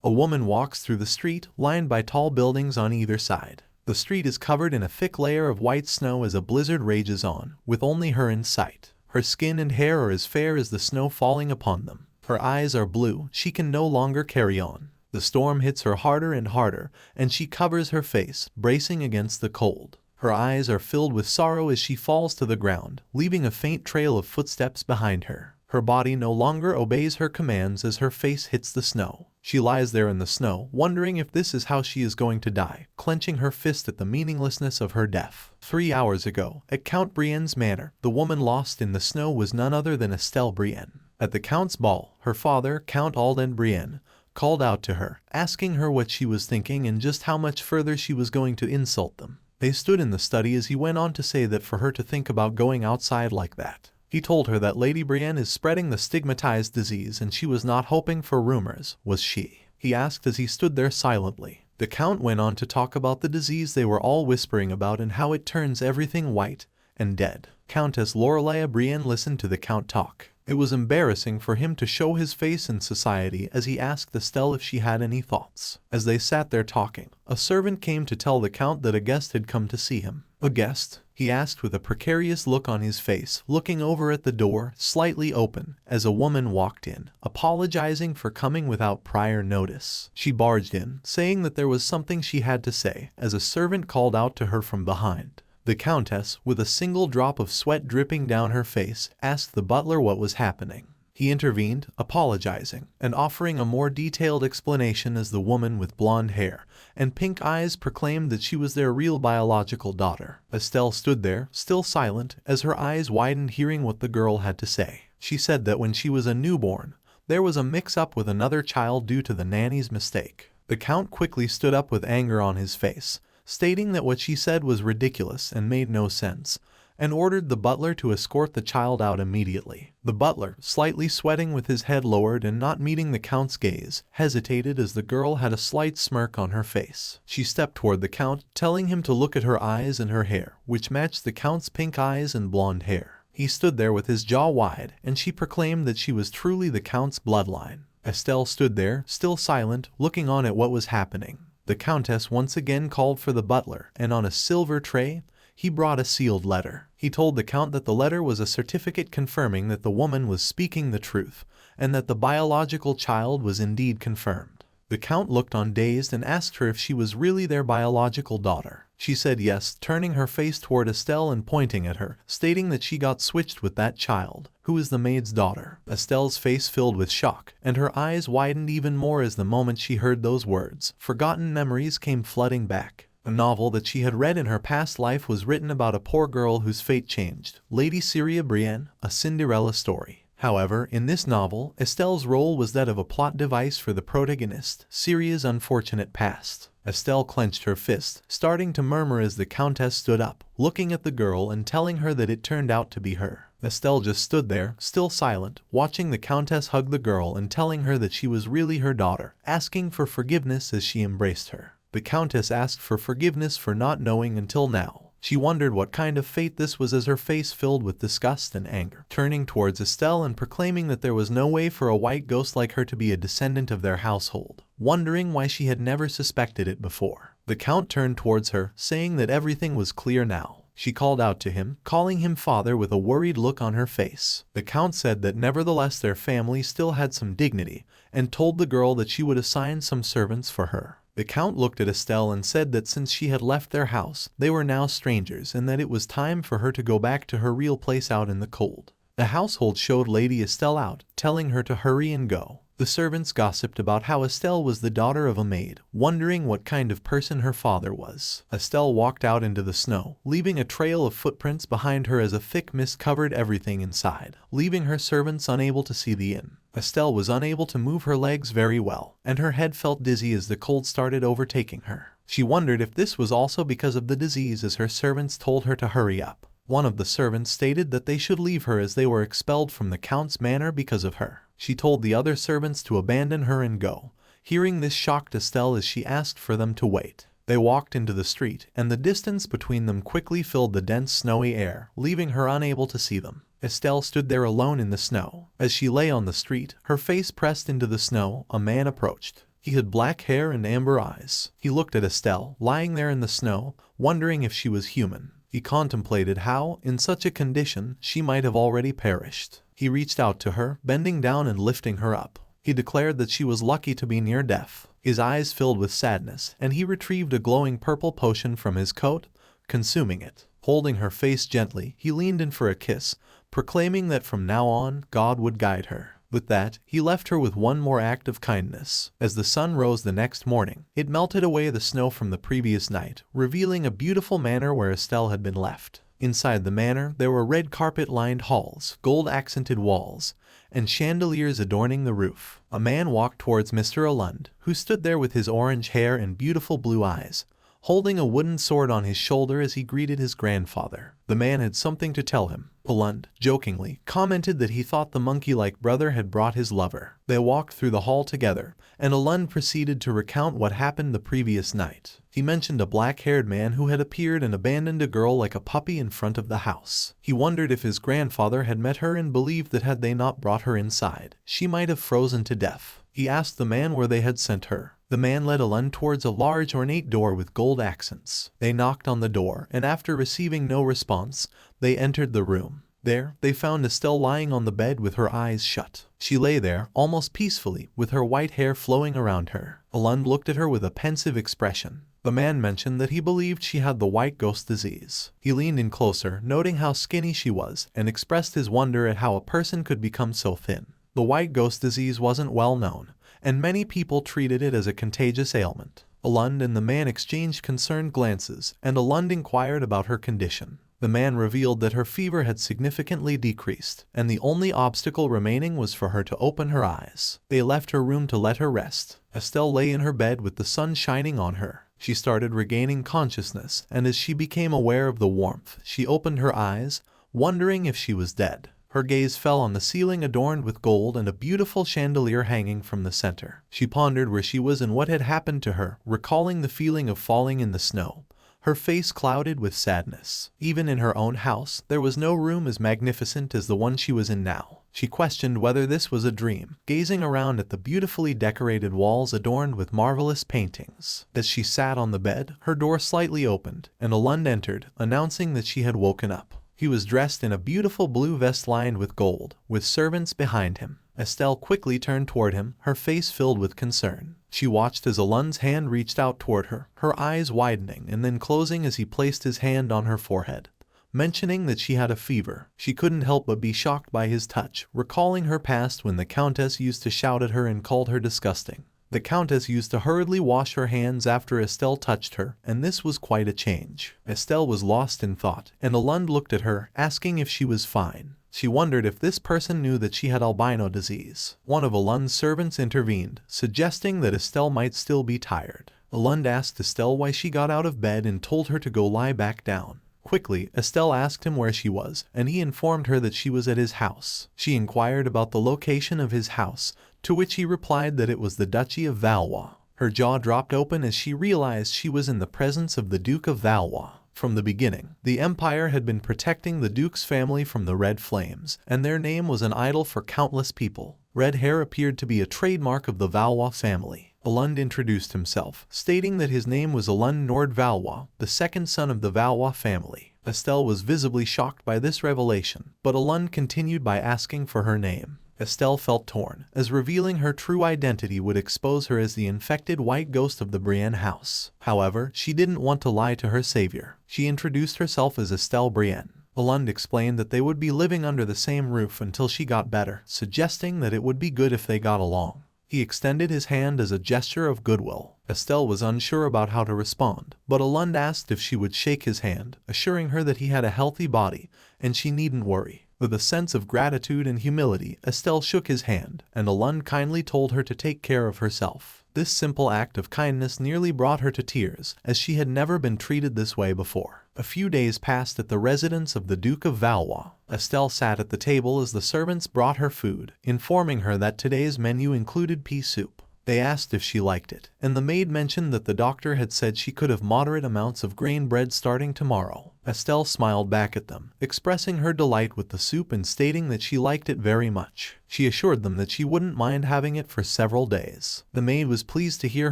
A woman walks through the street, lined by tall buildings on either side. The street is covered in a thick layer of white snow as a blizzard rages on, with only her in sight. Her skin and hair are as fair as the snow falling upon them. Her eyes are blue, she can no longer carry on. The storm hits her harder and harder, and she covers her face, bracing against the cold. Her eyes are filled with sorrow as she falls to the ground, leaving a faint trail of footsteps behind her. Her body no longer obeys her commands as her face hits the snow. She lies there in the snow, wondering if this is how she is going to die, clenching her fist at the meaninglessness of her death. 3 hours ago, at Count Brienne's manor, the woman lost in the snow was none other than Estelle Brienne. At the Count's ball, her father, Count Alund Brienne, called out to her, asking her what she was thinking and just how much further she was going to insult them. They stood in the study as he went on to say that for her to think about going outside like that. He told her that Lady Brienne is spreading the stigmatized disease and she was not hoping for rumors, was she? He asked as he stood there silently. The Count went on to talk about the disease they were all whispering about and how it turns everything white and dead. Countess Lorelei Brienne listened to the Count talk. It was embarrassing for him to show his face in society as he asked Estelle if she had any thoughts. As they sat there talking, a servant came to tell the Count that a guest had come to see him. A guest? He asked with a precarious look on his face, looking over at the door, slightly open, as a woman walked in, apologizing for coming without prior notice. She barged in, saying that there was something she had to say, as a servant called out to her from behind. The Countess, with a single drop of sweat dripping down her face, asked the butler what was happening. He intervened, apologizing, and offering a more detailed explanation as the woman with blonde hair and pink eyes proclaimed that she was their real biological daughter. Estelle stood there, still silent, as her eyes widened hearing what the girl had to say. She said that when she was a newborn, there was a mix-up with another child due to the nanny's mistake. The Count quickly stood up with anger on his face, stating that what she said was ridiculous and made no sense, and ordered the butler to escort the child out immediately. The butler, slightly sweating with his head lowered and not meeting the Count's gaze, hesitated as the girl had a slight smirk on her face. She stepped toward the Count, telling him to look at her eyes and her hair, which matched the Count's pink eyes and blonde hair. He stood there with his jaw wide, and she proclaimed that she was truly the Count's bloodline. Estelle stood there, still silent, looking on at what was happening. The Countess once again called for the butler, and on a silver tray, he brought a sealed letter. He told the Count that the letter was a certificate confirming that the woman was speaking the truth, and that the biological child was indeed confirmed. The Count looked on dazed and asked her if she was really their biological daughter. She said yes, turning her face toward Estelle and pointing at her, stating that she got switched with that child, who is the maid's daughter. Estelle's face filled with shock, and her eyes widened even more as the moment she heard those words, forgotten memories came flooding back. A novel that she had read in her past life was written about a poor girl whose fate changed, Lady Syria Brienne, a Cinderella story. However, in this novel, Estelle's role was that of a plot device for the protagonist, Syria's unfortunate past. Estelle clenched her fist, starting to murmur as the Countess stood up, looking at the girl and telling her that it turned out to be her. Estelle just stood there, still silent, watching the Countess hug the girl and telling her that she was really her daughter, asking for forgiveness as she embraced her. The Countess asked for forgiveness for not knowing until now. She wondered what kind of fate this was as her face filled with disgust and anger, turning towards Estelle and proclaiming that there was no way for a white ghost like her to be a descendant of their household, wondering why she had never suspected it before. The Count turned towards her, saying that everything was clear now. She called out to him, calling him father with a worried look on her face. The Count said that nevertheless their family still had some dignity, and told the girl that she would assign some servants for her. The Count looked at Estelle and said that since she had left their house, they were now strangers and that it was time for her to go back to her real place out in the cold. The household showed Lady Estelle out, telling her to hurry and go. The servants gossiped about how Estelle was the daughter of a maid, wondering what kind of person her father was. Estelle walked out into the snow, leaving a trail of footprints behind her as a thick mist covered everything inside, leaving her servants unable to see the inn. Estelle was unable to move her legs very well, and her head felt dizzy as the cold started overtaking her. She wondered if this was also because of the disease as her servants told her to hurry up. One of the servants stated that they should leave her as they were expelled from the Count's manor because of her. She told the other servants to abandon her and go. Hearing this shocked Estelle as she asked for them to wait. They walked into the street, and the distance between them quickly filled the dense snowy air, leaving her unable to see them. Estelle stood there alone in the snow. As she lay on the street, her face pressed into the snow, a man approached. He had black hair and amber eyes. He looked at Estelle, lying there in the snow, wondering if she was human. He contemplated how, in such a condition, she might have already perished. He reached out to her, bending down and lifting her up. He declared that she was lucky to be near death. His eyes filled with sadness, and he retrieved a glowing purple potion from his coat, consuming it. Holding her face gently, he leaned in for a kiss, proclaiming that from now on, God would guide her. With that, he left her with one more act of kindness. As the sun rose the next morning, it melted away the snow from the previous night, revealing a beautiful manor where Estelle had been left. Inside the manor, there were red carpet-lined halls, gold-accented walls, and chandeliers adorning the roof. A man walked towards Mr. Alund, who stood there with his orange hair and beautiful blue eyes, holding a wooden sword on his shoulder as he greeted his grandfather. The man had something to tell him. Alund, jokingly, commented that he thought the monkey-like brother had brought his lover. They walked through the hall together, and Alund proceeded to recount what happened the previous night. He mentioned a black-haired man who had appeared and abandoned a girl like a puppy in front of the house. He wondered if his grandfather had met her and believed that had they not brought her inside, she might have frozen to death. He asked the man where they had sent her. The man led Alund towards a large ornate door with gold accents. They knocked on the door, and after receiving no response, they entered the room. There, they found Estelle lying on the bed with her eyes shut. She lay there, almost peacefully, with her white hair flowing around her. Alund looked at her with a pensive expression. The man mentioned that he believed she had the white ghost disease. He leaned in closer, noting how skinny she was, and expressed his wonder at how a person could become so thin. The white ghost disease wasn't well known, and many people treated it as a contagious ailment. Alund and the man exchanged concerned glances, and Alund inquired about her condition. The man revealed that her fever had significantly decreased, and the only obstacle remaining was for her to open her eyes. They left her room to let her rest. Estelle lay in her bed with the sun shining on her. She started regaining consciousness, and as she became aware of the warmth, she opened her eyes, wondering if she was dead. Her gaze fell on the ceiling adorned with gold and a beautiful chandelier hanging from the center. She pondered where she was and what had happened to her, recalling the feeling of falling in the snow. Her face clouded with sadness. Even in her own house, there was no room as magnificent as the one she was in now. She questioned whether this was a dream, gazing around at the beautifully decorated walls adorned with marvelous paintings. As she sat on the bed, her door slightly opened, and Alund entered, announcing that she had woken up. He was dressed in a beautiful blue vest lined with gold, with servants behind him. Estelle quickly turned toward him, her face filled with concern. She watched as Alund's hand reached out toward her, her eyes widening and then closing as he placed his hand on her forehead. Mentioning that she had a fever, she couldn't help but be shocked by his touch, recalling her past when the Countess used to shout at her and called her disgusting. The Countess used to hurriedly wash her hands after Estelle touched her, and this was quite a change. Estelle was lost in thought, and Alund looked at her, asking if she was fine. She wondered if this person knew that she had albino disease. One of Alund's servants intervened, suggesting that Estelle might still be tired. Alund asked Estelle why she got out of bed and told her to go lie back down. Quickly, Estelle asked him where she was, and he informed her that she was at his house. She inquired about the location of his house, to which he replied that it was the Duchy of Valois. Her jaw dropped open as she realized she was in the presence of the Duke of Valois. From the beginning, the Empire had been protecting the Duke's family from the Red Flames, and their name was an idol for countless people. Red hair appeared to be a trademark of the Valois family. Alund introduced himself, stating that his name was Alund Nord Valois, the second son of the Valois family. Estelle was visibly shocked by this revelation, but Alund continued by asking for her name. Estelle felt torn, as revealing her true identity would expose her as the infected white ghost of the Brienne house. However, she didn't want to lie to her savior. She introduced herself as Estelle Brienne. Alund explained that they would be living under the same roof until she got better, suggesting that it would be good if they got along. He extended his hand as a gesture of goodwill. Estelle was unsure about how to respond, but Alund asked if she would shake his hand, assuring her that he had a healthy body, and she needn't worry. With a sense of gratitude and humility, Estelle shook his hand, and Alund kindly told her to take care of herself. This simple act of kindness nearly brought her to tears, as she had never been treated this way before. A few days passed at the residence of the Duke of Valois. Estelle sat at the table as the servants brought her food, informing her that today's menu included pea soup. They asked if she liked it, and the maid mentioned that the doctor had said she could have moderate amounts of grain bread starting tomorrow. Estelle smiled back at them, expressing her delight with the soup and stating that she liked it very much. She assured them that she wouldn't mind having it for several days. The maid was pleased to hear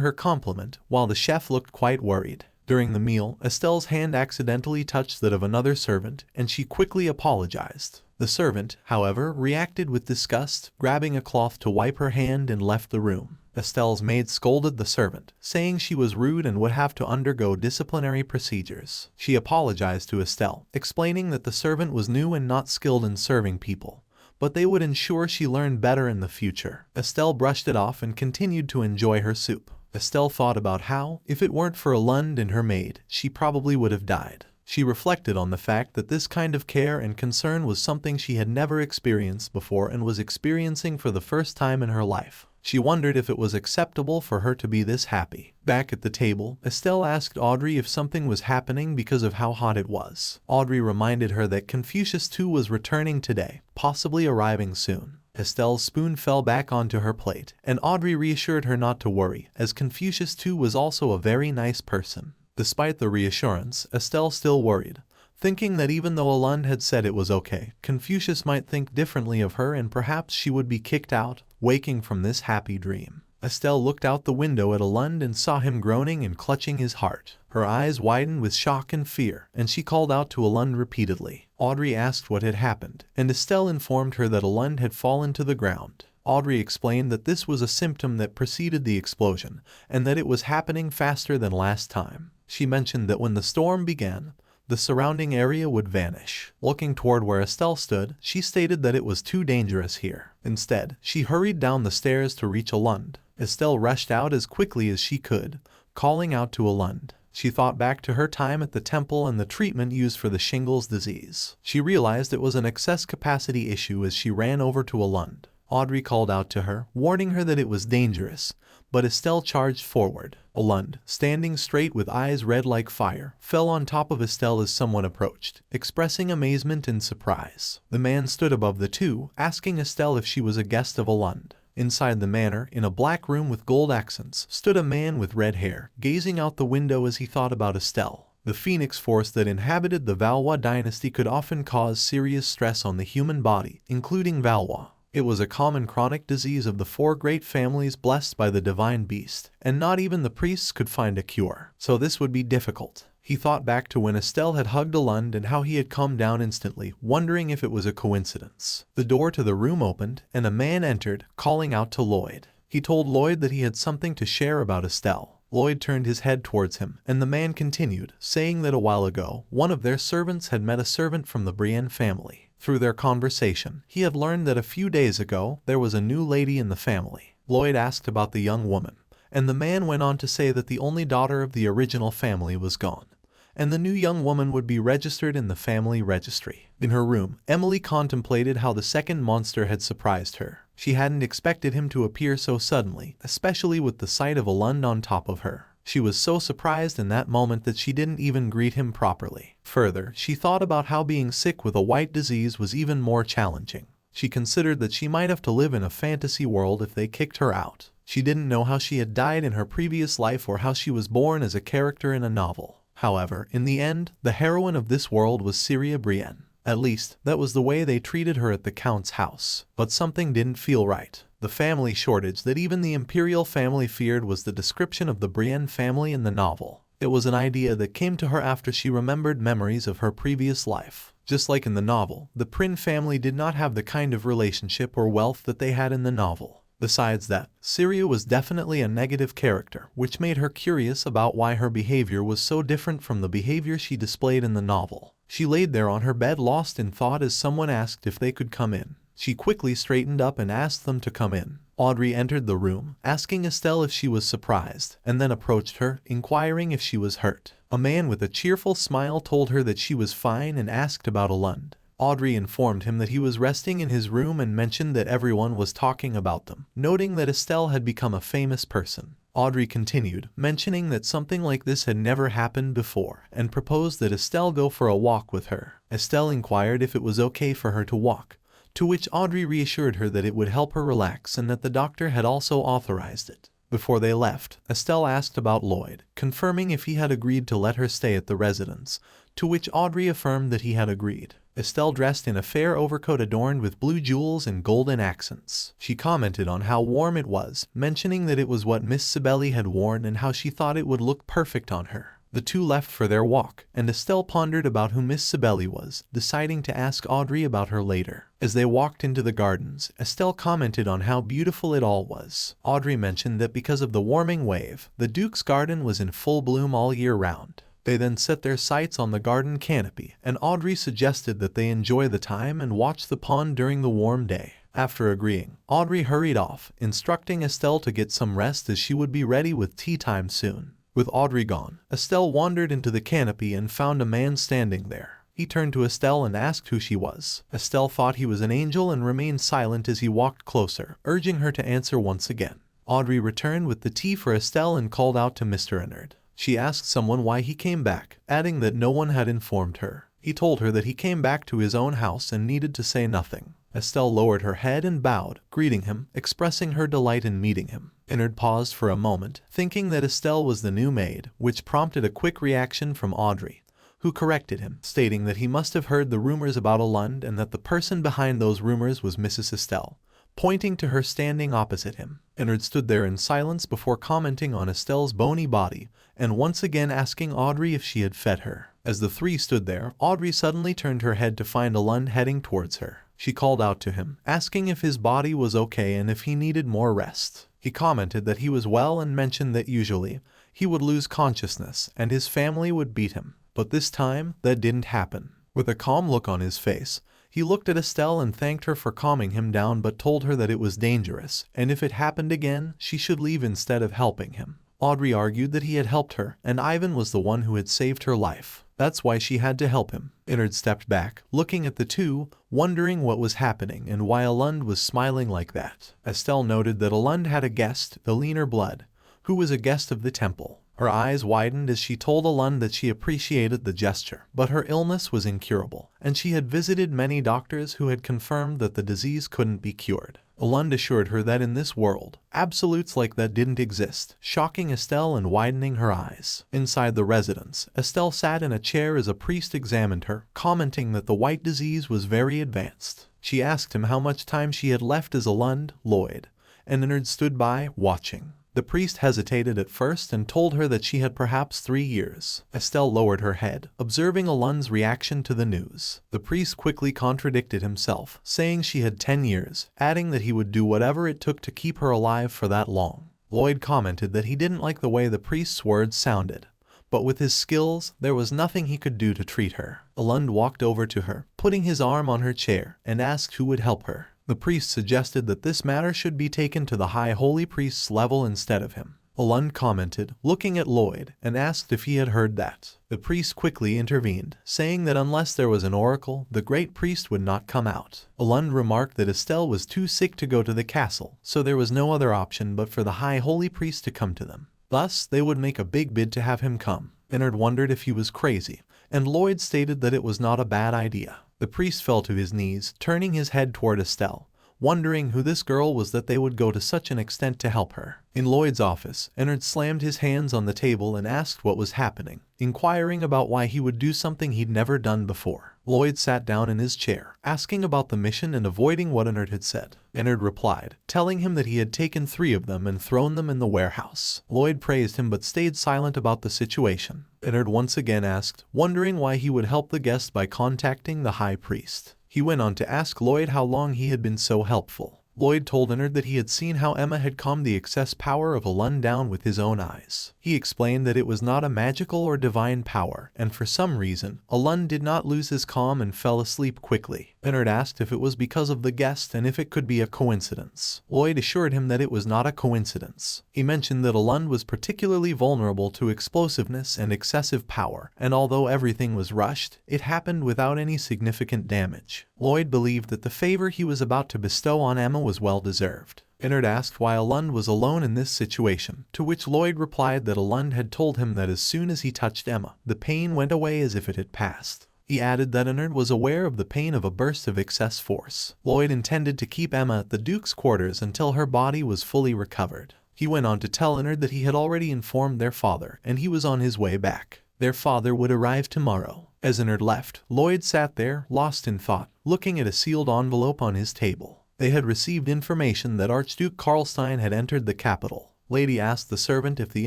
her compliment, while the chef looked quite worried. During the meal, Estelle's hand accidentally touched that of another servant, and she quickly apologized. The servant, however, reacted with disgust, grabbing a cloth to wipe her hand and left the room. Estelle's maid scolded the servant, saying she was rude and would have to undergo disciplinary procedures. She apologized to Estelle, explaining that the servant was new and not skilled in serving people, but they would ensure she learned better in the future. Estelle brushed it off and continued to enjoy her soup. Estelle thought about how, if it weren't for Alund and her maid, she probably would have died. She reflected on the fact that this kind of care and concern was something she had never experienced before and was experiencing for the first time in her life. She wondered if it was acceptable for her to be this happy. Back at the table, Estelle asked Audrey if something was happening because of how hot it was. Audrey reminded her that Confucius too was returning today, possibly arriving soon. Estelle's spoon fell back onto her plate, and Audrey reassured her not to worry, as Confucius too was also a very nice person. Despite the reassurance, Estelle still worried, thinking that even though Alund had said it was okay, Confucius might think differently of her and perhaps she would be kicked out, waking from this happy dream. Estelle looked out the window at Alund and saw him groaning and clutching his heart. Her eyes widened with shock and fear, and she called out to Alund repeatedly. Audrey asked what had happened, and Estelle informed her that Alund had fallen to the ground. Audrey explained that this was a symptom that preceded the explosion, and that it was happening faster than last time. She mentioned that when the storm began, the surrounding area would vanish. Looking toward where Estelle stood, she stated that it was too dangerous here. Instead, she hurried down the stairs to reach Alund. Estelle rushed out as quickly as she could, calling out to Alund. She thought back to her time at the temple and the treatment used for the shingles disease. She realized it was an excess capacity issue as she ran over to Alund. Audrey called out to her, warning her that it was dangerous, but Estelle charged forward. Alund, standing straight with eyes red like fire, fell on top of Estelle as someone approached, expressing amazement and surprise. The man stood above the two, asking Estelle if she was a guest of Alund. Inside the manor, in a black room with gold accents, stood a man with red hair, gazing out the window as he thought about Estelle. The phoenix force that inhabited the Valois dynasty could often cause serious stress on the human body, including Valois. It was a common chronic disease of the four great families blessed by the divine beast, and not even the priests could find a cure, so this would be difficult. He thought back to when Estelle had hugged Alund and how he had calmed down instantly, wondering if it was a coincidence. The door to the room opened, and a man entered, calling out to Lloyd. He told Lloyd that he had something to share about Estelle. Lloyd turned his head towards him, and the man continued, saying that a while ago, one of their servants had met a servant from the Brienne family. Through their conversation, he had learned that a few days ago, there was a new lady in the family. Lloyd asked about the young woman, and the man went on to say that the only daughter of the original family was gone, and the new young woman would be registered in the family registry. In her room, Emily contemplated how the second monster had surprised her. She hadn't expected him to appear so suddenly, especially with the sight of Alund on top of her. She was so surprised in that moment that she didn't even greet him properly. Further, she thought about how being sick with a white disease was even more challenging. She considered that she might have to live in a fantasy world if they kicked her out. She didn't know how she had died in her previous life or how she was born as a character in a novel. However, in the end, the heroine of this world was Brienne. At least, that was the way they treated her at the Count's house. But something didn't feel right. The family shortage that even the Imperial family feared was the description of the Brienne family in the novel. It was an idea that came to her after she remembered memories of her previous life. Just like in the novel, the Prin family did not have the kind of relationship or wealth that they had in the novel. Besides that, Syria was definitely a negative character, which made her curious about why her behavior was so different from the behavior she displayed in the novel. She laid there on her bed lost in thought as someone asked if they could come in. She quickly straightened up and asked them to come in. Audrey entered the room, asking Estelle if she was surprised, and then approached her, inquiring if she was hurt. A man with a cheerful smile told her that she was fine and asked about Alund. Audrey informed him that he was resting in his room and mentioned that everyone was talking about them, noting that Estelle had become a famous person. Audrey continued, mentioning that something like this had never happened before, and proposed that Estelle go for a walk with her. Estelle inquired if it was okay for her to walk, to which Audrey reassured her that it would help her relax and that the doctor had also authorized it. Before they left, Estelle asked about Lloyd, confirming if he had agreed to let her stay at the residence, to which Audrey affirmed that he had agreed. Estelle dressed in a fair overcoat adorned with blue jewels and golden accents. She commented on how warm it was, mentioning that it was what Miss Sibeli had worn and how she thought it would look perfect on her. The two left for their walk, and Estelle pondered about who Miss Sibeli was, deciding to ask Audrey about her later. As they walked into the gardens, Estelle commented on how beautiful it all was. Audrey mentioned that because of the warming wave, the Duke's garden was in full bloom all year round. They then set their sights on the garden canopy, and Audrey suggested that they enjoy the time and watch the pond during the warm day. After agreeing, Audrey hurried off, instructing Estelle to get some rest as she would be ready with tea time soon. With Audrey gone, Estelle wandered into the canopy and found a man standing there. He turned to Estelle and asked who she was. Estelle thought he was an angel and remained silent as he walked closer, urging her to answer once again. Audrey returned with the tea for Estelle and called out to Mr. Ennard. She asked someone why he came back, adding that no one had informed her. He told her that he came back to his own house and needed to say nothing. Estelle lowered her head and bowed, greeting him, expressing her delight in meeting him. Ennard paused for a moment, thinking that Estelle was the new maid, which prompted a quick reaction from Audrey, who corrected him, stating that he must have heard the rumors about Alund and that the person behind those rumors was Mrs. Estelle, pointing to her standing opposite him. Ennard stood there in silence before commenting on Estelle's bony body, and once again asking Audrey if she had fed her. As the three stood there, Audrey suddenly turned her head to find Alund heading towards her. She called out to him, asking if his body was okay and if he needed more rest. He commented that he was well and mentioned that usually he would lose consciousness and his family would beat him. But this time, that didn't happen. With a calm look on his face, he looked at Estelle and thanked her for calming him down but told her that it was dangerous, and if it happened again, she should leave instead of helping him. Audrey argued that he had helped her, and Ivan was the one who had saved her life. That's why she had to help him. Ennard stepped back, looking at the two, wondering what was happening and why Alund was smiling like that. Estelle noted that Alund had a guest, the leaner blood, who was a guest of the temple. Her eyes widened as she told Alund that she appreciated the gesture, but her illness was incurable, and she had visited many doctors who had confirmed that the disease couldn't be cured. Alund assured her that in this world, absolutes like that didn't exist, shocking Estelle and widening her eyes. Inside the residence, Estelle sat in a chair as a priest examined her, commenting that the white disease was very advanced. She asked him how much time she had left as Alund, Lloyd, and Ennard stood by, watching. The priest hesitated at first and told her that she had perhaps 3 years. Estelle lowered her head, observing Alund's reaction to the news. The priest quickly contradicted himself, saying she had 10 years, adding that he would do whatever it took to keep her alive for that long. Lloyd commented that he didn't like the way the priest's words sounded, but with his skills, there was nothing he could do to treat her. Alund walked over to her, putting his arm on her chair, and asked who would help her. The priest suggested that this matter should be taken to the high holy priest's level instead of him. Alund commented, looking at Lloyd, and asked if he had heard that. The priest quickly intervened, saying that unless there was an oracle, the great priest would not come out. Alund remarked that Estelle was too sick to go to the castle, so there was no other option but for the high holy priest to come to them. Thus, they would make a big bid to have him come. Ennard wondered if he was crazy, and Lloyd stated that it was not a bad idea. The priest fell to his knees, turning his head toward Estelle, wondering who this girl was that they would go to such an extent to help her. In Lloyd's office, Ennard slammed his hands on the table and asked what was happening, inquiring about why he would do something he'd never done before. Lloyd sat down in his chair, asking about the mission and avoiding what Ennard had said. Ennard replied, telling him that he had taken 3 of them and thrown them in the warehouse. Lloyd praised him but stayed silent about the situation. Ennard once again asked, wondering why he would help the guest by contacting the high priest. He went on to ask Lloyd how long he had been so helpful. Lloyd told Ennard that he had seen how Emma had calmed the excess power of Alund down with his own eyes. He explained that it was not a magical or divine power, and for some reason, Alund did not lose his calm and fell asleep quickly. Ennard asked if it was because of the guest and if it could be a coincidence. Lloyd assured him that it was not a coincidence. He mentioned that Alund was particularly vulnerable to explosiveness and excessive power, and although everything was rushed, it happened without any significant damage. Lloyd believed that the favor he was about to bestow on Emma was well deserved. Ennard asked why Alund was alone in this situation, to which Lloyd replied that Alund had told him that as soon as he touched Emma, the pain went away as if it had passed. He added that Ennard was aware of the pain of a burst of excess force. Lloyd intended to keep Emma at the Duke's quarters until her body was fully recovered. He went on to tell Ennard that he had already informed their father and he was on his way back. Their father would arrive tomorrow. As Ennard left, Lloyd sat there, lost in thought, looking at a sealed envelope on his table. They had received information that Archduke Karlstein had entered the capital. Lady asked the servant if the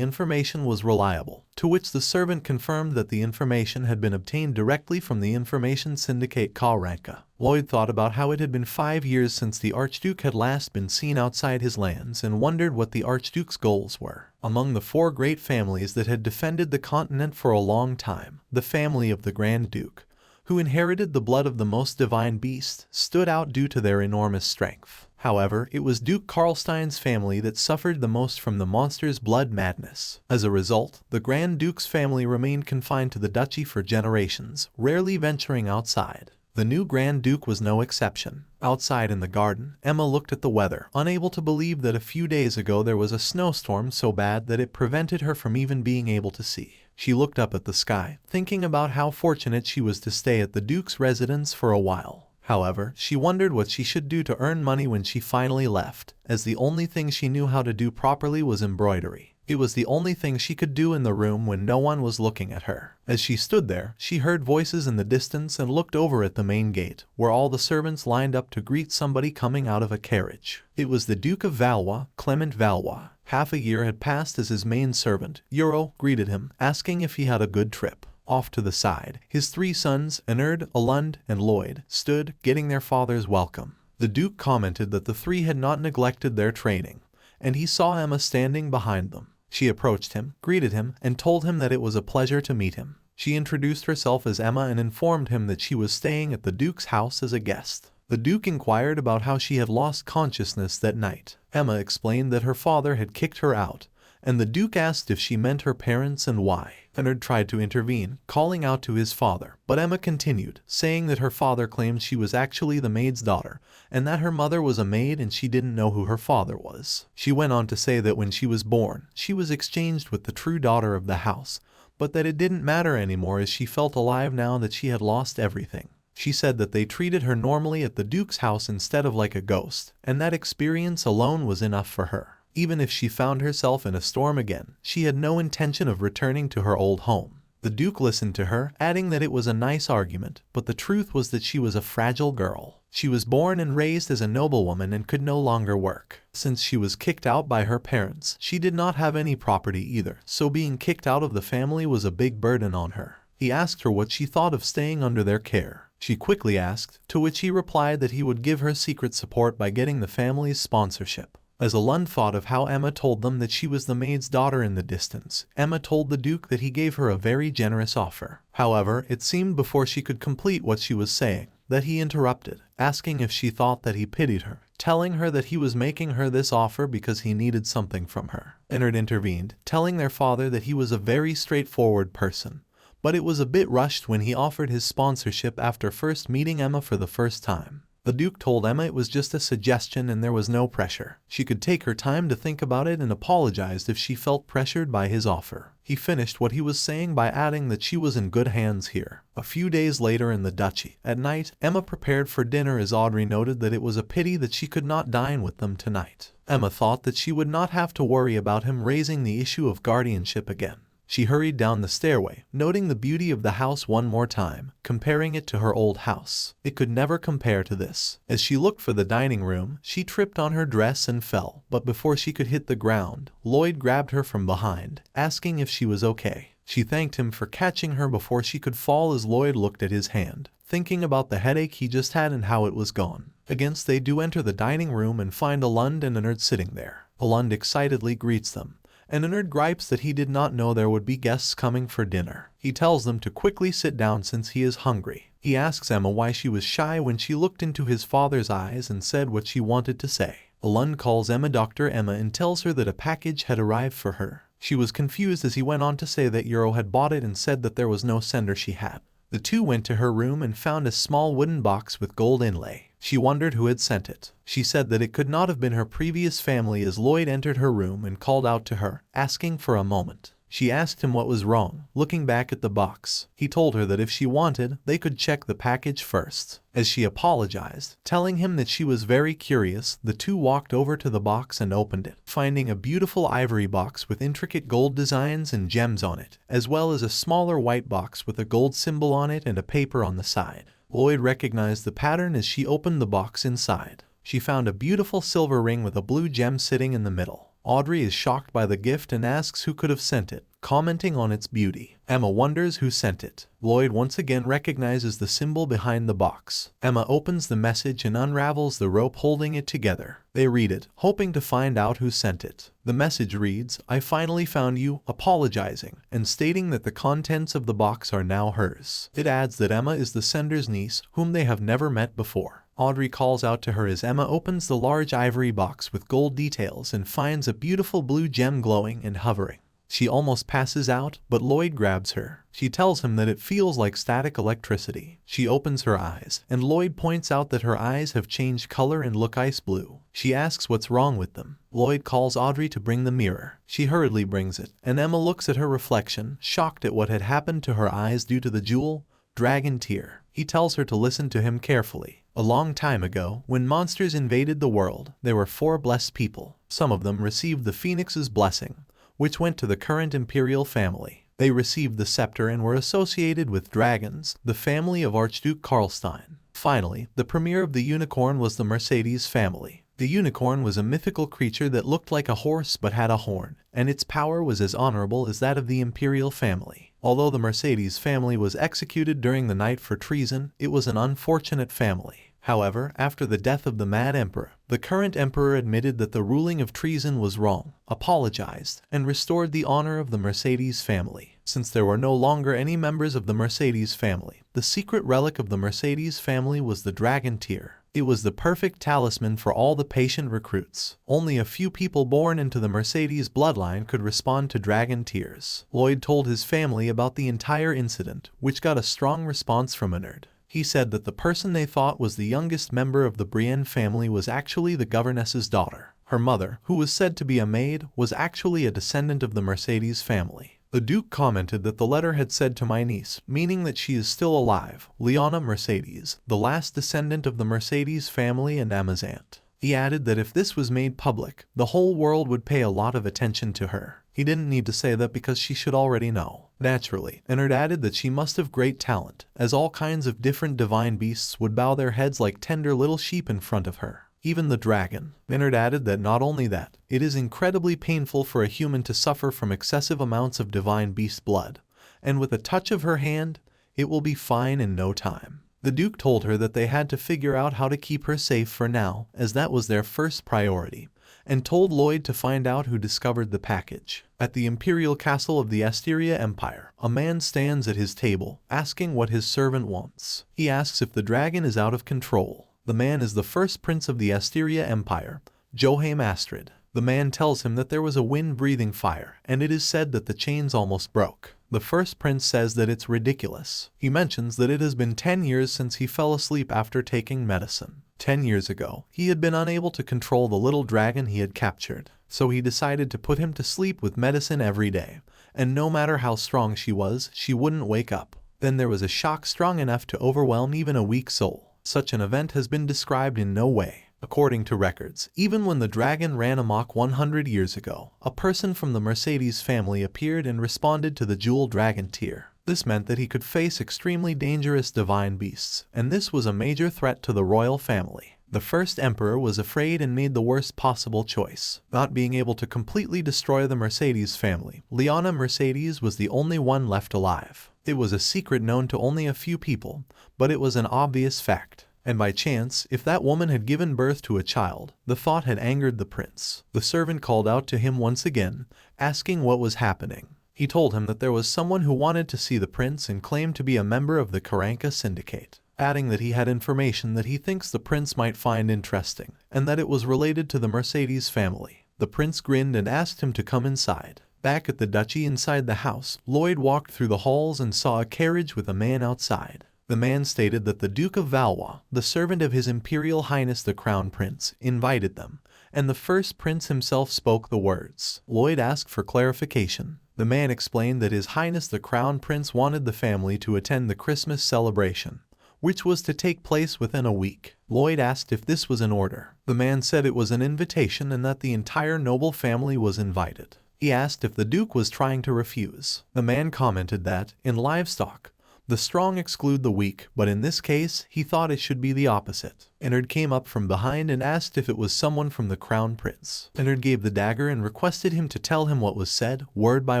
information was reliable, to which the servant confirmed that the information had been obtained directly from the information syndicate Karanka. Lloyd thought about how it had been 5 years since the Archduke had last been seen outside his lands and wondered what the Archduke's goals were. Among the 4 great families that had defended the continent for a long time, the family of the Grand Duke, who inherited the blood of the most divine beast, stood out due to their enormous strength. However, it was Duke Karlstein's family that suffered the most from the monster's blood madness. As a result, the Grand Duke's family remained confined to the duchy for generations, rarely venturing outside. The new Grand Duke was no exception. Outside in the garden, Emma looked at the weather, unable to believe that a few days ago there was a snowstorm so bad that it prevented her from even being able to see. She looked up at the sky, thinking about how fortunate she was to stay at the Duke's residence for a while. However, she wondered what she should do to earn money when she finally left, as the only thing she knew how to do properly was embroidery. It was the only thing she could do in the room when no one was looking at her. As she stood there, she heard voices in the distance and looked over at the main gate, where all the servants lined up to greet somebody coming out of a carriage. It was the Duke of Valois, Clement Valois. Half a year had passed as his main servant, Euro, greeted him, asking if he had a good trip. Off to the side, his 3 sons, Ennard, Alund, and Lloyd, stood, getting their father's welcome. The Duke commented that the 3 had not neglected their training, and he saw Emma standing behind them. She approached him, greeted him, and told him that it was a pleasure to meet him. She introduced herself as Emma and informed him that she was staying at the Duke's house as a guest. The Duke inquired about how she had lost consciousness that night. Emma explained that her father had kicked her out, and the Duke asked if she meant her parents and why. Ennard tried to intervene, calling out to his father, but Emma continued, saying that her father claimed she was actually the maid's daughter, and that her mother was a maid and she didn't know who her father was. She went on to say that when she was born, she was exchanged with the true daughter of the house, but that it didn't matter anymore as she felt alive now that she had lost everything. She said that they treated her normally at the Duke's house instead of like a ghost, and that experience alone was enough for her. Even if she found herself in a storm again, she had no intention of returning to her old home. The Duke listened to her, adding that it was a nice argument, but the truth was that she was a fragile girl. She was born and raised as a noblewoman and could no longer work. Since she was kicked out by her parents, she did not have any property either, so being kicked out of the family was a big burden on her. He asked her what she thought of staying under their care. She quickly asked, to which he replied that he would give her secret support by getting the family's sponsorship. As Alund thought of how Emma told them that she was the maid's daughter in the distance, Emma told the Duke that he gave her a very generous offer. However, it seemed before she could complete what she was saying, that he interrupted, asking if she thought that he pitied her, telling her that he was making her this offer because he needed something from her. Ennard intervened, telling their father that he was a very straightforward person, but it was a bit rushed when he offered his sponsorship after first meeting Emma for the first time. The Duke told Emma it was just a suggestion and there was no pressure. She could take her time to think about it and apologized if she felt pressured by his offer. He finished what he was saying by adding that she was in good hands here. A few days later in the duchy, at night, Emma prepared for dinner as Audrey noted that it was a pity that she could not dine with them tonight. Emma thought that she would not have to worry about him raising the issue of guardianship again. She hurried down the stairway, noting the beauty of the house one more time, comparing it to her old house. It could never compare to this. As she looked for the dining room, she tripped on her dress and fell, but before she could hit the ground, Lloyd grabbed her from behind, asking if she was okay. She thanked him for catching her before she could fall as Lloyd looked at his hand, thinking about the headache he just had and how it was gone. Against they do enter the dining room and find Alund and Ennard sitting there. Alund excitedly greets them, and Ennard gripes that he did not know there would be guests coming for dinner. He tells them to quickly sit down since he is hungry. He asks Emma why she was shy when she looked into his father's eyes and said what she wanted to say. Alund calls Emma Dr. Emma and tells her that a package had arrived for her. She was confused as he went on to say that Euro had bought it and said that there was no sender she had. The two went to her room and found a small wooden box with gold inlay. She wondered who had sent it. She said that it could not have been her previous family as Lloyd entered her room and called out to her, asking for a moment. She asked him what was wrong, looking back at the box. He told her that if she wanted, they could check the package first. As she apologized, telling him that she was very curious, the two walked over to the box and opened it, finding a beautiful ivory box with intricate gold designs and gems on it, as well as a smaller white box with a gold symbol on it and a paper on the side. Lloyd recognized the pattern as she opened the box inside. She found a beautiful silver ring with a blue gem sitting in the middle. Audrey is shocked by the gift and asks who could have sent it, commenting on its beauty. Emma wonders who sent it. Lloyd once again recognizes the symbol behind the box. Emma opens the message and unravels the rope holding it together. They read it, hoping to find out who sent it. The message reads, "I finally found you," apologizing, and stating that the contents of the box are now hers. It adds that Emma is the sender's niece, whom they have never met before. Audrey calls out to her as Emma opens the large ivory box with gold details and finds a beautiful blue gem glowing and hovering. She almost passes out, but Lloyd grabs her. She tells him that it feels like static electricity. She opens her eyes, and Lloyd points out that her eyes have changed color and look ice blue. She asks what's wrong with them. Lloyd calls Audrey to bring the mirror. She hurriedly brings it, and Emma looks at her reflection, shocked at what had happened to her eyes due to the jewel dragon tear. He tells her to listen to him carefully. A long time ago, when monsters invaded the world, there were 4 blessed people. Some of them received the Phoenix's blessing, which went to the current Imperial family. They received the scepter and were associated with dragons, the family of Archduke Karlstein. Finally, the premier of the unicorn was the Mercedes family. The unicorn was a mythical creature that looked like a horse but had a horn, and its power was as honorable as that of the Imperial family. Although the Mercedes family was executed during the night for treason, it was an unfortunate family. However, after the death of the Mad Emperor, the current emperor admitted that the ruling of treason was wrong, apologized, and restored the honor of the Mercedes family. Since there were no longer any members of the Mercedes family, the secret relic of the Mercedes family was the dragon tear. It was the perfect talisman for all the patient recruits. Only a few people born into the Mercedes bloodline could respond to dragon tears. Lloyd told his family about the entire incident, which got a strong response from Ennard. He said that the person they thought was the youngest member of the Brienne family was actually the governess's daughter. Her mother, who was said to be a maid, was actually a descendant of the Mercedes family. The Duke commented that the letter had said to my niece, meaning that she is still alive, Leona Mercedes, the last descendant of the Mercedes family and Emma's aunt. He added that if this was made public, the whole world would pay a lot of attention to her. He didn't need to say that because she should already know. Naturally, Ennard added that she must have great talent, as all kinds of different divine beasts would bow their heads like tender little sheep in front of her. Even the dragon. Ennard added that not only that, it is incredibly painful for a human to suffer from excessive amounts of divine beast blood, and with a touch of her hand, it will be fine in no time. The Duke told her that they had to figure out how to keep her safe for now, as that was their first priority, and told Lloyd to find out who discovered the package. At the Imperial castle of the Asteria Empire, a man stands at his table, asking what his servant wants. He asks if the dragon is out of control. The man is the first prince of the Asteria Empire, Joachim Astrid. The man tells him that there was a wind-breathing fire, and it is said that the chains almost broke. The first prince says that it's ridiculous. He mentions that it has been 10 years since he fell asleep after taking medicine. 10 years ago, he had been unable to control the little dragon he had captured, so he decided to put him to sleep with medicine every day, and no matter how strong she was, she wouldn't wake up. Then there was a shock strong enough to overwhelm even a weak soul. Such an event has been described in no way. According to records, even when the dragon ran amok 100 years ago, a person from the Mercedes family appeared and responded to the jewel dragon tear. This meant that he could face extremely dangerous divine beasts, and this was a major threat to the royal family. The first emperor was afraid and made the worst possible choice. Not being able to completely destroy the Mercedes family, Leona Mercedes was the only one left alive. It was a secret known to only a few people, but it was an obvious fact. And by chance, if that woman had given birth to a child, the thought had angered the prince. The servant called out to him once again, asking what was happening. He told him that there was someone who wanted to see the prince and claimed to be a member of the Karanka Syndicate, adding that he had information that he thinks the prince might find interesting, and that it was related to the Mercedes family. The prince grinned and asked him to come inside. Back at the duchy inside the house, Lloyd walked through the halls and saw a carriage with a man outside. The man stated that the Duke of Valois, the servant of His Imperial Highness the Crown Prince, invited them, and the first prince himself spoke the words. Lloyd asked for clarification. The man explained that His Highness the Crown Prince wanted the family to attend the Christmas celebration, which was to take place within a week. Lloyd asked if this was an order. The man said it was an invitation and that the entire noble family was invited. He asked if the Duke was trying to refuse. The man commented that, in livestock, the strong exclude the weak, but in this case, he thought it should be the opposite. Ennard came up from behind and asked if it was someone from the Crown Prince. Ennard gave the dagger and requested him to tell him what was said, word by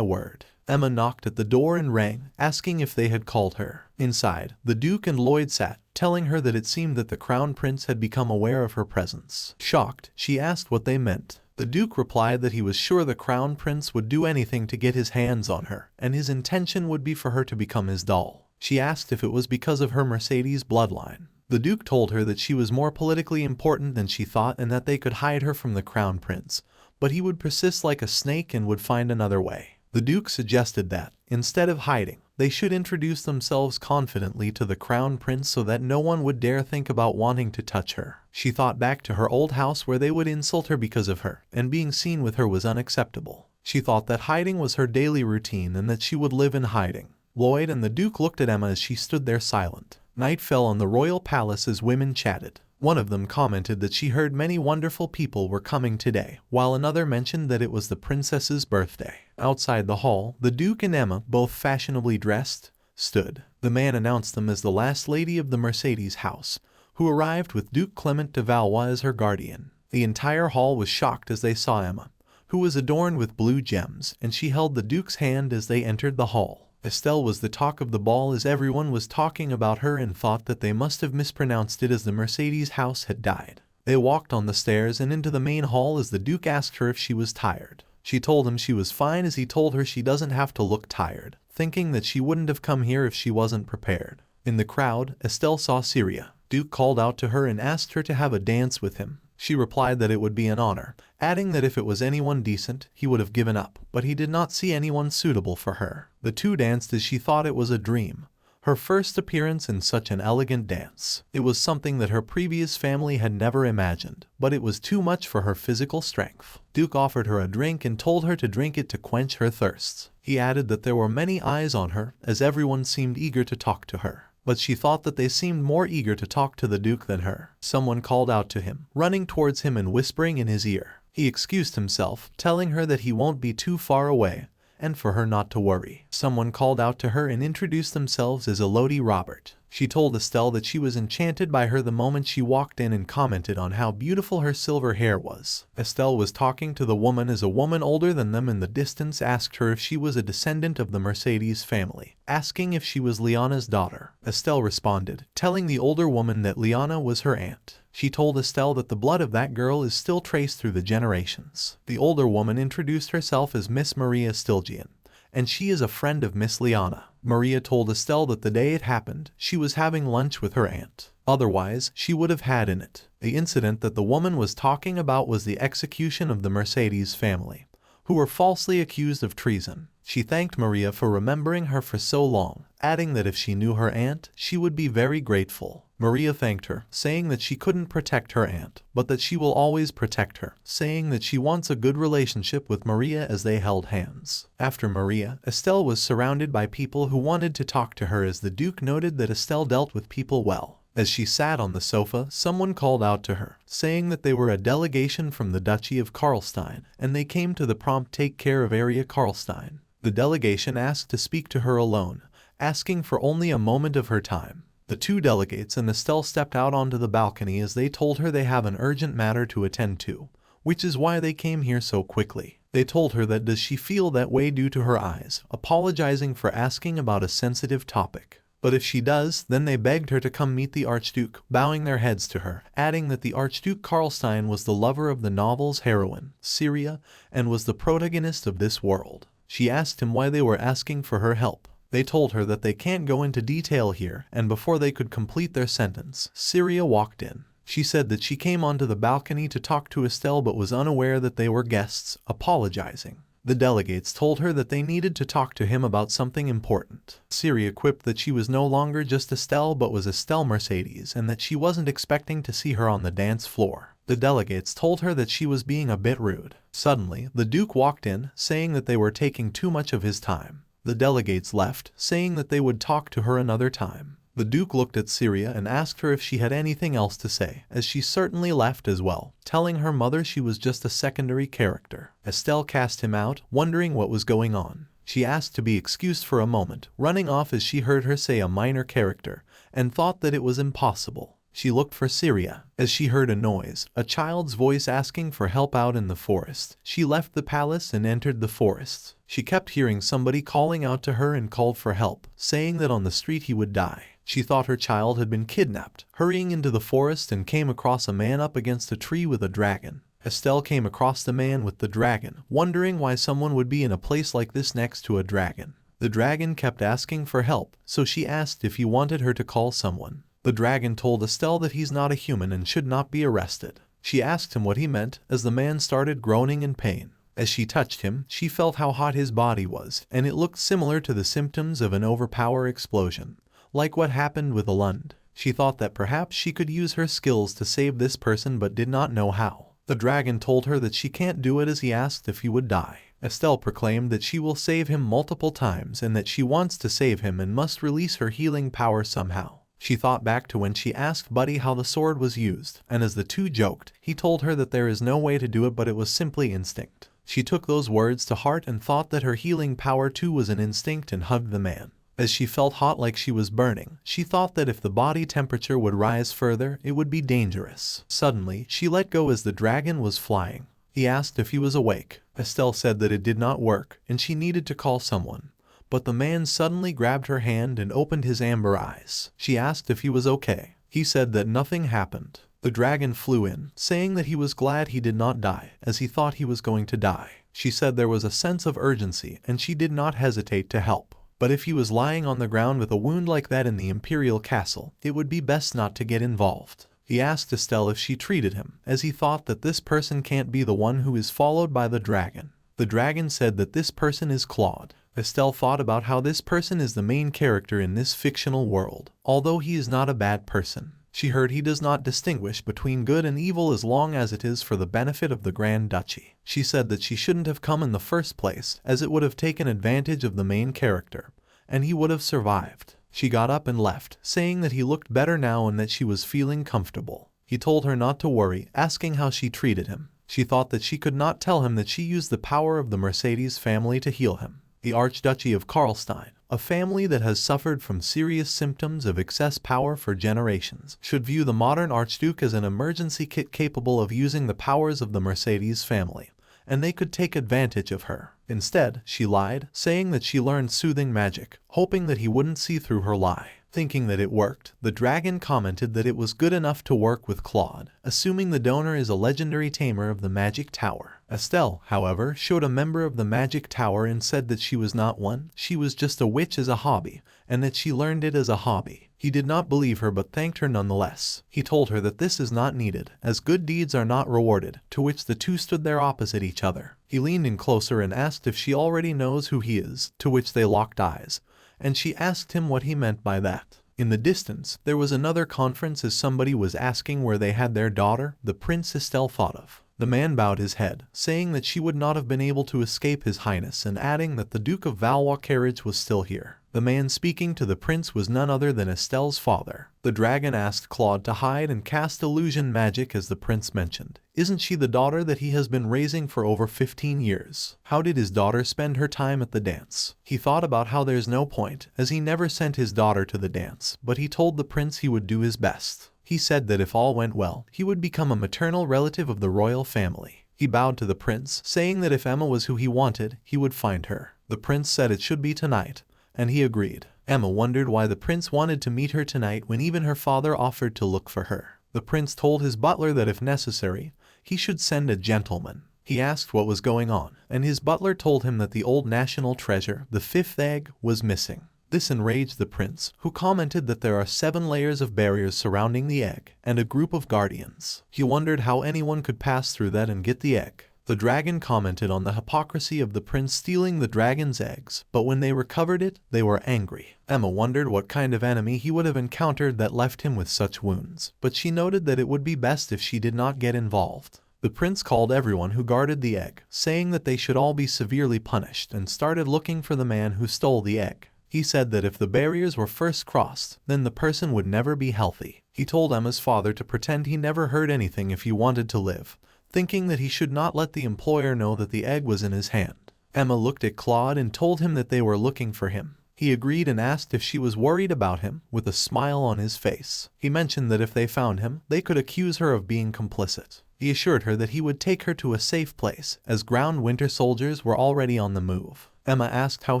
word. Emma knocked at the door and rang, asking if they had called her. Inside, the Duke and Lloyd sat, telling her that it seemed that the Crown Prince had become aware of her presence. Shocked, she asked what they meant. The Duke replied that he was sure the Crown Prince would do anything to get his hands on her, and his intention would be for her to become his doll. She asked if it was because of her Mercedes bloodline. The Duke told her that she was more politically important than she thought and that they could hide her from the Crown Prince, but he would persist like a snake and would find another way. The Duke suggested that, instead of hiding, they should introduce themselves confidently to the Crown Prince so that no one would dare think about wanting to touch her. She thought back to her old house where they would insult her because of her, and being seen with her was unacceptable. She thought that hiding was her daily routine and that she would live in hiding. Lloyd and the Duke looked at Emma as she stood there silent. Night fell on the royal palace as women chatted. One of them commented that she heard many wonderful people were coming today, while another mentioned that it was the princess's birthday. Outside the hall, the Duke and Emma, both fashionably dressed, stood. The man announced them as the last lady of the Mercedes house, who arrived with Duke Clement de Valois as her guardian. The entire hall was shocked as they saw Emma, who was adorned with blue gems, and she held the Duke's hand as they entered the hall. Estelle was the talk of the ball as everyone was talking about her and thought that they must have mispronounced it as the Mercedes house had died. They walked on the stairs and into the main hall as the Duke asked her if she was tired. She told him she was fine as he told her she doesn't have to look tired, thinking that she wouldn't have come here if she wasn't prepared. In the crowd, Estelle saw Syria. Duke called out to her and asked her to have a dance with him. She replied that it would be an honor, adding that if it was anyone decent, he would have given up, but he did not see anyone suitable for her. The two danced as she thought it was a dream. Her first appearance in such an elegant dance. It was something that her previous family had never imagined, but it was too much for her physical strength. Duke offered her a drink and told her to drink it to quench her thirsts. He added that there were many eyes on her, as everyone seemed eager to talk to her. But she thought that they seemed more eager to talk to the Duke than her. Someone called out to him, running towards him and whispering in his ear. He excused himself, telling her that he won't be too far away, and for her not to worry. Someone called out to her and introduced themselves as Elodie Robert. She told Estelle that she was enchanted by her the moment she walked in and commented on how beautiful her silver hair was. Estelle was talking to the woman as a woman older than them in the distance asked her if she was a descendant of the Mercedes family, asking if she was Liana's daughter. Estelle responded, telling the older woman that Liana was her aunt. She told Estelle that the blood of that girl is still traced through the generations. The older woman introduced herself as Miss Maria Stilgian, and she is a friend of Miss Liana. Maria told Estelle that the day it happened, she was having lunch with her aunt. Otherwise, she would have had in it. The incident that the woman was talking about was the execution of the Mercedes family, who were falsely accused of treason. She thanked Maria for remembering her for so long, adding that if she knew her aunt, she would be very grateful. Maria thanked her, saying that she couldn't protect her aunt, but that she will always protect her, saying that she wants a good relationship with Maria as they held hands. After Maria, Estelle was surrounded by people who wanted to talk to her as the Duke noted that Estelle dealt with people well. As she sat on the sofa, someone called out to her, saying that they were a delegation from the Duchy of Karlstein, and they came to the prompt take care of Area Karlstein. The delegation asked to speak to her alone, asking for only a moment of her time. The two delegates and Estelle stepped out onto the balcony as they told her they have an urgent matter to attend to, which is why they came here so quickly. They told her that does she feel that way due to her eyes, apologizing for asking about a sensitive topic. But if she does, then they begged her to come meet the Archduke, bowing their heads to her, adding that the Archduke Karlstein was the lover of the novel's heroine, Syria, and was the protagonist of this world. She asked him why they were asking for her help. They told her that they can't go into detail here, and before they could complete their sentence, Syria walked in. She said that she came onto the balcony to talk to Estelle but was unaware that they were guests, apologizing. The delegates told her that they needed to talk to him about something important. Syria quipped that she was no longer just Estelle but was Estelle Mercedes and that she wasn't expecting to see her on the dance floor. The delegates told her that she was being a bit rude. Suddenly, the Duke walked in, saying that they were taking too much of his time. The delegates left, saying that they would talk to her another time. The Duke looked at Syria and asked her if she had anything else to say, as she certainly left as well, telling her mother she was just a secondary character. Estelle cast him out, wondering what was going on. She asked to be excused for a moment, running off as she heard her say a minor character, and thought that it was impossible. She looked for Syria, as she heard a noise, a child's voice asking for help out in the forest. She left the palace and entered the forest. She kept hearing somebody calling out to her and called for help, saying that on the street he would die. She thought her child had been kidnapped, hurrying into the forest and came across a man up against a tree with a dragon. Estelle came across the man with the dragon, wondering why someone would be in a place like this next to a dragon. The dragon kept asking for help, so she asked if he wanted her to call someone. The dragon told Estelle that he's not a human and should not be arrested. She asked him what he meant, as the man started groaning in pain. As she touched him, she felt how hot his body was, and it looked similar to the symptoms of an overpower explosion, like what happened with Alund. She thought that perhaps she could use her skills to save this person but did not know how. The dragon told her that she can't do it as he asked if he would die. Estelle proclaimed that she will save him multiple times and that she wants to save him and must release her healing power somehow. She thought back to when she asked Buddy how the sword was used, and as the two joked, he told her that there is no way to do it but it was simply instinct. She took those words to heart and thought that her healing power too was an instinct and hugged the man. As she felt hot like she was burning, she thought that if the body temperature would rise further, it would be dangerous. Suddenly, she let go as the dragon was flying. He asked if he was awake. Estelle said that it did not work, and she needed to call someone. But the man suddenly grabbed her hand and opened his amber eyes. She asked if he was okay. He said that nothing happened. The dragon flew in, saying that he was glad he did not die, as he thought he was going to die. She said there was a sense of urgency, and she did not hesitate to help. But if he was lying on the ground with a wound like that in the Imperial castle, it would be best not to get involved. He asked Estelle if she treated him, as he thought that this person can't be the one who is followed by the dragon. The dragon said that this person is Claude. Estelle thought about how this person is the main character in this fictional world, although he is not a bad person. She heard he does not distinguish between good and evil as long as it is for the benefit of the Grand Duchy. She said that she shouldn't have come in the first place, as it would have taken advantage of the main character, and he would have survived. She got up and left, saying that he looked better now and that she was feeling comfortable. He told her not to worry, asking how she treated him. She thought that she could not tell him that she used the power of the Mercedes family to heal him. The Archduchy of Karlstein, a family that has suffered from serious symptoms of excess power for generations, should view the modern Archduke as an emergency kit capable of using the powers of the Mercedes family, and they could take advantage of her. Instead, she lied, saying that she learned soothing magic, hoping that he wouldn't see through her lie. Thinking that it worked, the dragon commented that it was good enough to work with Claude, assuming the donor is a legendary tamer of the Magic Tower. Estelle, however, showed a member of the Magic Tower and said that she was not one, she was just a witch as a hobby, and that she learned it as a hobby. He did not believe her but thanked her nonetheless. He told her that this is not needed, as good deeds are not rewarded, to which the two stood there opposite each other. He leaned in closer and asked if she already knows who he is, to which they locked eyes, and she asked him what he meant by that. In the distance, there was another conference as somebody was asking where they had their daughter, the prince Estelle thought of. The man bowed his head, saying that she would not have been able to escape his highness and adding that the Duke of Valois carriage was still here. The man speaking to the prince was none other than Estelle's father. The dragon asked Claude to hide and cast illusion magic as the prince mentioned. Isn't she the daughter that he has been raising for over 15 years? How did his daughter spend her time at the dance? He thought about how there's no point, as he never sent his daughter to the dance, but he told the prince he would do his best. He said that if all went well, he would become a maternal relative of the royal family. He bowed to the prince, saying that if Emma was who he wanted, he would find her. The prince said it should be tonight, and he agreed. Emma wondered why the prince wanted to meet her tonight when even her father offered to look for her. The prince told his butler that if necessary, he should send a gentleman. He asked what was going on, and his butler told him that the old national treasure, the fifth egg, was missing. This enraged the prince, who commented that there are 7 layers of barriers surrounding the egg, and a group of guardians. He wondered how anyone could pass through that and get the egg. The dragon commented on the hypocrisy of the prince stealing the dragon's eggs, but when they recovered it, they were angry. Emma wondered what kind of enemy he would have encountered that left him with such wounds, but she noted that it would be best if she did not get involved. The prince called everyone who guarded the egg, saying that they should all be severely punished, and started looking for the man who stole the egg. He said that if the barriers were first crossed, then the person would never be healthy. He told Emma's father to pretend he never heard anything if he wanted to live, thinking that he should not let the employer know that the egg was in his hand. Emma looked at Claude and told him that they were looking for him. He agreed and asked if she was worried about him, with a smile on his face. He mentioned that if they found him, they could accuse her of being complicit. He assured her that he would take her to a safe place, as ground winter soldiers were already on the move. Emma asked how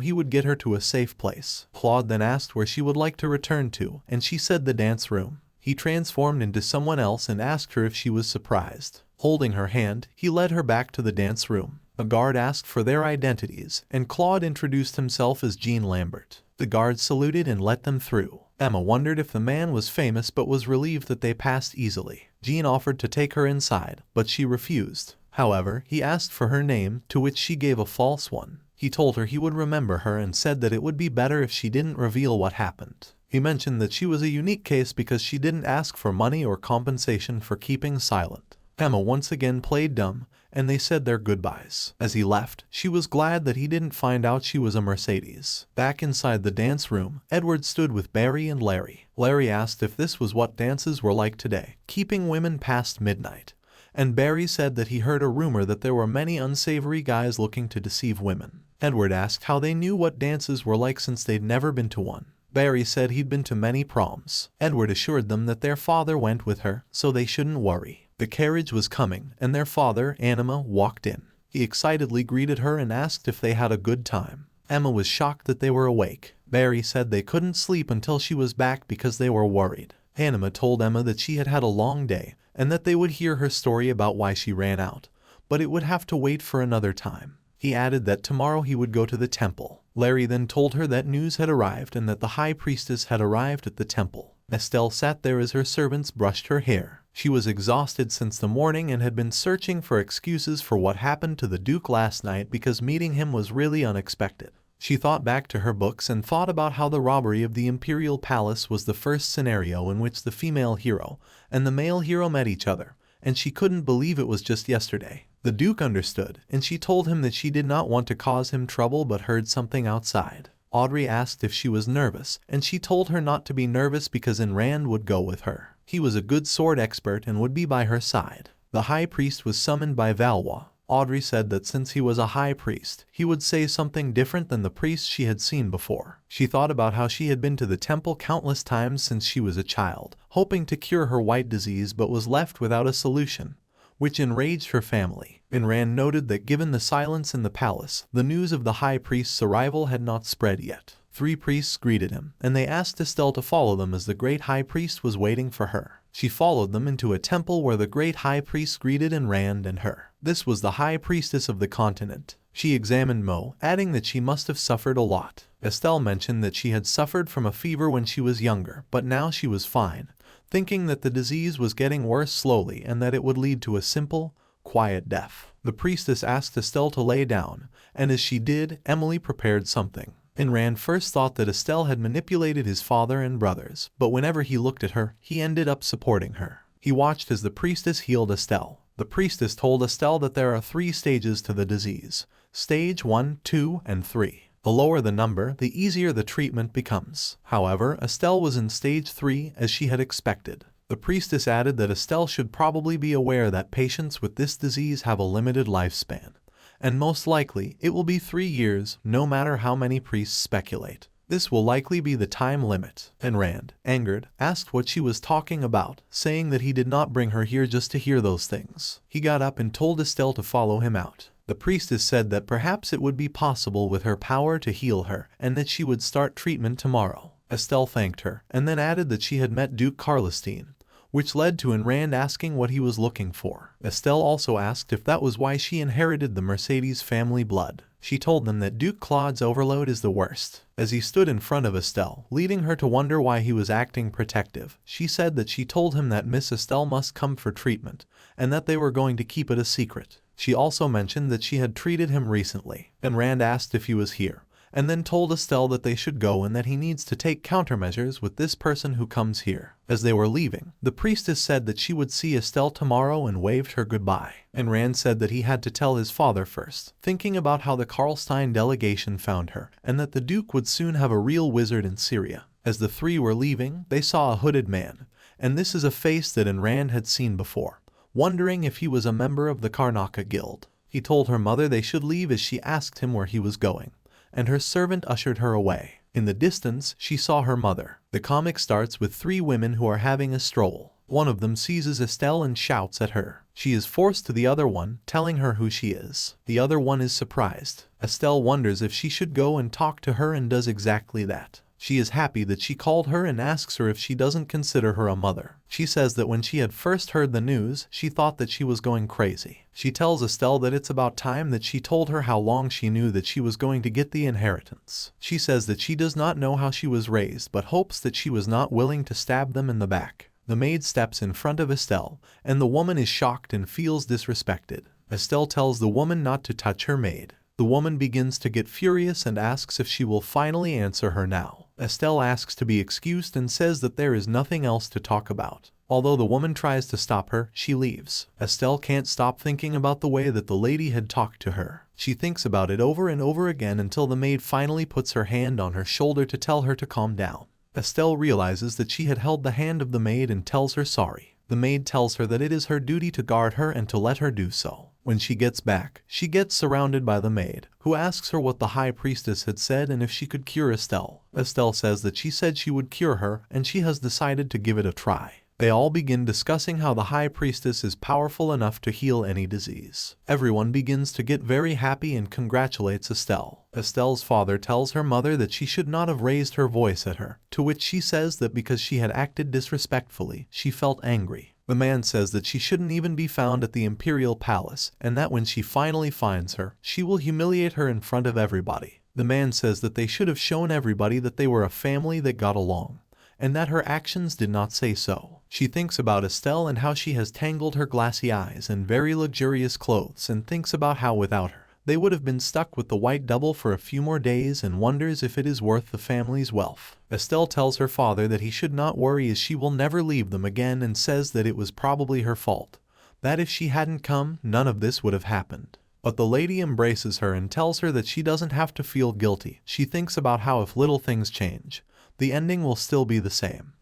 he would get her to a safe place. Claude then asked where she would like to return to, and she said the dance room. He transformed into someone else and asked her if she was surprised. Holding her hand, he led her back to the dance room. A guard asked for their identities, and Claude introduced himself as Jean Lambert. The guard saluted and let them through. Emma wondered if the man was famous but was relieved that they passed easily. Jean offered to take her inside, but she refused. However, he asked for her name, to which she gave a false one. He told her he would remember her and said that it would be better if she didn't reveal what happened. He mentioned that she was a unique case because she didn't ask for money or compensation for keeping silent. Emma once again played dumb, and they said their goodbyes. As he left, she was glad that he didn't find out she was a Mercedes. Back inside the dance room, Edward stood with Barry and Larry. Larry asked if this was what dances were like today, keeping women past midnight. And Barry said that he heard a rumor that there were many unsavory guys looking to deceive women. Edward asked how they knew what dances were like since they'd never been to one. Barry said he'd been to many proms. Edward assured them that their father went with her, so they shouldn't worry. The carriage was coming, and their father, Anima, walked in. He excitedly greeted her and asked if they had a good time. Emma was shocked that they were awake. Barry said they couldn't sleep until she was back because they were worried. Anima told Emma that she had had a long day, and that they would hear her story about why she ran out, but it would have to wait for another time. He added that tomorrow he would go to the temple. Larry then told her that news had arrived and that the high priestess had arrived at the temple. Estelle sat there as her servants brushed her hair. She was exhausted since the morning and had been searching for excuses for what happened to the Duke last night because meeting him was really unexpected. She thought back to her books and thought about how the robbery of the Imperial Palace was the first scenario in which the female hero and the male hero met each other, and she couldn't believe it was just yesterday. The Duke understood, and she told him that she did not want to cause him trouble but heard something outside. Audrey asked if she was nervous, and she told her not to be nervous because Rand would go with her. He was a good sword expert and would be by her side. The high priest was summoned by Valois. Audrey said that since he was a high priest, he would say something different than the priests she had seen before. She thought about how she had been to the temple countless times since she was a child, hoping to cure her white disease but was left without a solution, which enraged her family. Rand noted that given the silence in the palace, the news of the high priest's arrival had not spread yet. 3 priests greeted him, and they asked Estelle to follow them as the great high priest was waiting for her. She followed them into a temple where the great high priest greeted Rand and her. This was the high priestess of the continent. She examined Mo, adding that she must have suffered a lot. Estelle mentioned that she had suffered from a fever when she was younger, but now she was fine, thinking that the disease was getting worse slowly and that it would lead to a simple, quiet death. The priestess asked Estelle to lay down, and as she did, Emily prepared something. Rand first thought that Estelle had manipulated his father and brothers, but whenever he looked at her, he ended up supporting her. He watched as the priestess healed Estelle. The priestess told Estelle that there are 3 stages to the disease: stage 1, 2, and 3. The lower the number, the easier the treatment becomes. However, Estelle was in stage 3, as she had expected. The priestess added that Estelle should probably be aware that patients with this disease have a limited lifespan, and most likely it will be 3 years, no matter how many priests speculate. This will likely be the time limit. Rand, angered, asked what she was talking about, saying that he did not bring her here just to hear those things. He got up and told Estelle to follow him out. The priestess said that perhaps it would be possible with her power to heal her, and that she would start treatment tomorrow. Estelle thanked her, and then added that she had met Duke Carlistine, which led to Rand asking what he was looking for. Estelle also asked if that was why she inherited the Mercedes family blood. She told them that Duke Claude's overload is the worst. As he stood in front of Estelle, leading her to wonder why he was acting protective, she said that she told him that Miss Estelle must come for treatment, and that they were going to keep it a secret. She also mentioned that she had treated him recently, and Rand asked if he was here, and then told Estelle that they should go and that he needs to take countermeasures with this person who comes here. As they were leaving, the priestess said that she would see Estelle tomorrow and waved her goodbye. And Rand said that he had to tell his father first, thinking about how the Karlstein delegation found her, and that the Duke would soon have a real wizard in Syria. As the three were leaving, they saw a hooded man, and this is a face that Rand had seen before, wondering if he was a member of the Karnaka Guild. He told her mother they should leave as she asked him where he was going, and her servant ushered her away. In the distance, she saw her mother. The comic starts with three women who are having a stroll. One of them seizes Estelle and shouts at her. She is forced to the other one, telling her who she is. The other one is surprised. Estelle wonders if she should go and talk to her and does exactly that. She is happy that she called her and asks her if she doesn't consider her a mother. She says that when she had first heard the news, she thought that she was going crazy. She tells Estelle that it's about time that she told her how long she knew that she was going to get the inheritance. She says that she does not know how she was raised but hopes that she was not willing to stab them in the back. The maid steps in front of Estelle, and the woman is shocked and feels disrespected. Estelle tells the woman not to touch her maid. The woman begins to get furious and asks if she will finally answer her now. Estelle asks to be excused and says that there is nothing else to talk about. Although the woman tries to stop her, she leaves. Estelle can't stop thinking about the way that the lady had talked to her. She thinks about it over and over again until the maid finally puts her hand on her shoulder to tell her to calm down. Estelle realizes that she had held the hand of the maid and tells her sorry. The maid tells her that it is her duty to guard her and to let her do so. When she gets back, she gets surrounded by the maid, who asks her what the high priestess had said and if she could cure Estelle. Estelle says that she said she would cure her and she has decided to give it a try. They all begin discussing how the high priestess is powerful enough to heal any disease. Everyone begins to get very happy and congratulates Estelle. Estelle's father tells her mother that she should not have raised her voice at her, to which she says that because she had acted disrespectfully, she felt angry. The man says that she shouldn't even be found at the Imperial Palace, and that when she finally finds her, she will humiliate her in front of everybody. The man says that they should have shown everybody that they were a family that got along, and that her actions did not say so. She thinks about Estelle and how she has tangled her glassy eyes and very luxurious clothes, and thinks about how without her, they would have been stuck with the white double for a few more days, and wonders if it is worth the family's wealth. Estelle tells her father that he should not worry as she will never leave them again, and says that it was probably her fault, that if she hadn't come, none of this would have happened. But the lady embraces her and tells her that she doesn't have to feel guilty. She thinks about how if little things change, the ending will still be the same.